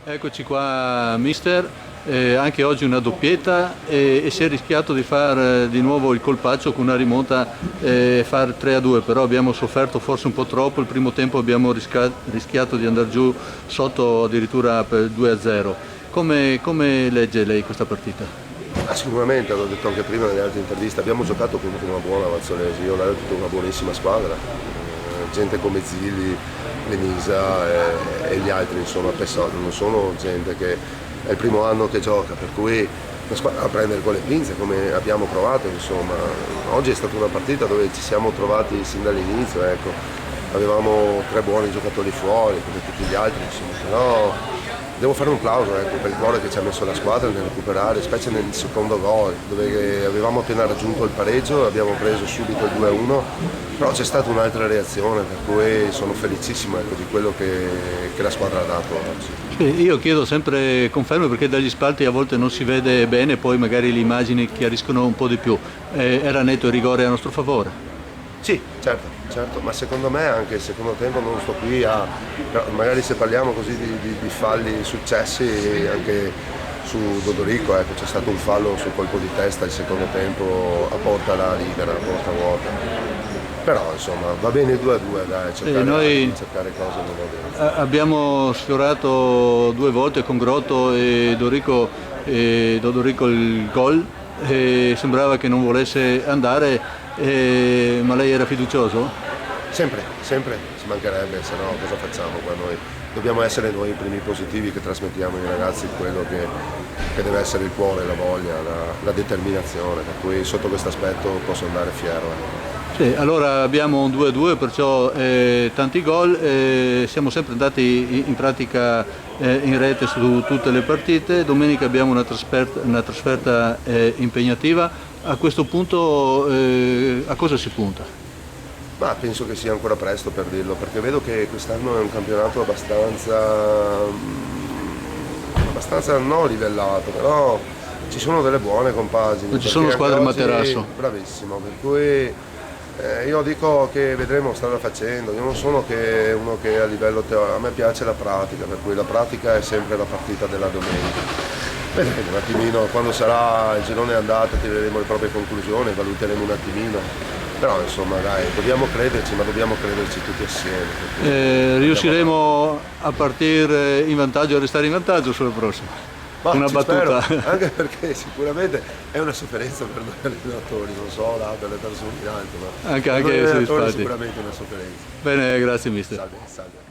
Eccoci qua mister, anche oggi una doppietta e si è rischiato di fare di nuovo il colpaccio con una rimonta e fare 3-2, però abbiamo sofferto forse un po' troppo, il primo tempo abbiamo rischiato di andare giù sotto addirittura per 2-0. Come legge lei questa partita? Sicuramente, l'ho detto anche prima nelle altre interviste, abbiamo giocato contro una buona Vazzolesi, io l'ho detto una buonissima squadra, gente come Zilli, Lenisa e gli altri, insomma, non sono gente che è il primo anno che gioca, per cui la squadra da prendere con le pinze come abbiamo provato, insomma. Oggi è stata una partita dove ci siamo trovati sin dall'inizio, ecco. Avevamo 3 buoni giocatori fuori come tutti gli altri, insomma, però devo fare un plauso, ecco, per il cuore che ci ha messo la squadra nel recuperare, specie nel secondo gol, dove avevamo appena raggiunto il pareggio, abbiamo preso subito il 2-1, però c'è stata un'altra reazione, per cui sono felicissimo, ecco, di quello che la squadra ha dato oggi. Io chiedo sempre conferme perché dagli spalti a volte non si vede bene, poi magari le immagini chiariscono un po' di più. Era netto il rigore a nostro favore? Sì, certo, ma secondo me anche il secondo tempo non sto qui magari se parliamo così di falli successi anche su Dodorico, ecco, c'è stato un fallo sul colpo di testa il secondo tempo a porta libera, a porta vuota. Però insomma va bene 2-2, dai, cercare cose non va bene. Abbiamo sfiorato 2 volte con Grotto e Dodorico il gol, e sembrava che non volesse andare. Ma lei era fiducioso? Sempre, ci mancherebbe, se no cosa facciamo qua noi? Dobbiamo essere noi i primi positivi che trasmettiamo ai ragazzi quello che deve essere il cuore, la voglia, la determinazione, per cui sotto questo aspetto posso andare fiero. Sì, allora abbiamo un 2-2, perciò tanti gol, siamo sempre andati in pratica in rete su tutte le partite, domenica abbiamo una trasferta impegnativa. A questo punto a cosa si punta? Ma penso che sia ancora presto per dirlo, perché vedo che quest'anno è un campionato abbastanza non livellato, però ci sono delle buone compagini. Non ci sono squadre materasso. Bravissimo, per cui io dico che vedremo strada facendo, io non sono uno che a livello teorico, a me piace la pratica, per cui la pratica è sempre la partita della domenica. Vedremo un attimino, quando sarà il girone andata tireremo le proprie conclusioni, valuteremo un attimino, però insomma dai, dobbiamo crederci, ma dobbiamo crederci tutti assieme. Riusciremo a partire in vantaggio, a restare in vantaggio sulla prossima? Ma una battuta. Spero, anche perché sicuramente è una sofferenza per noi allenatori, non so per le persone in alto, ma anche per noi allenatori è soddisfatti. sicuramente una sofferenza. Bene, grazie mister. Salve.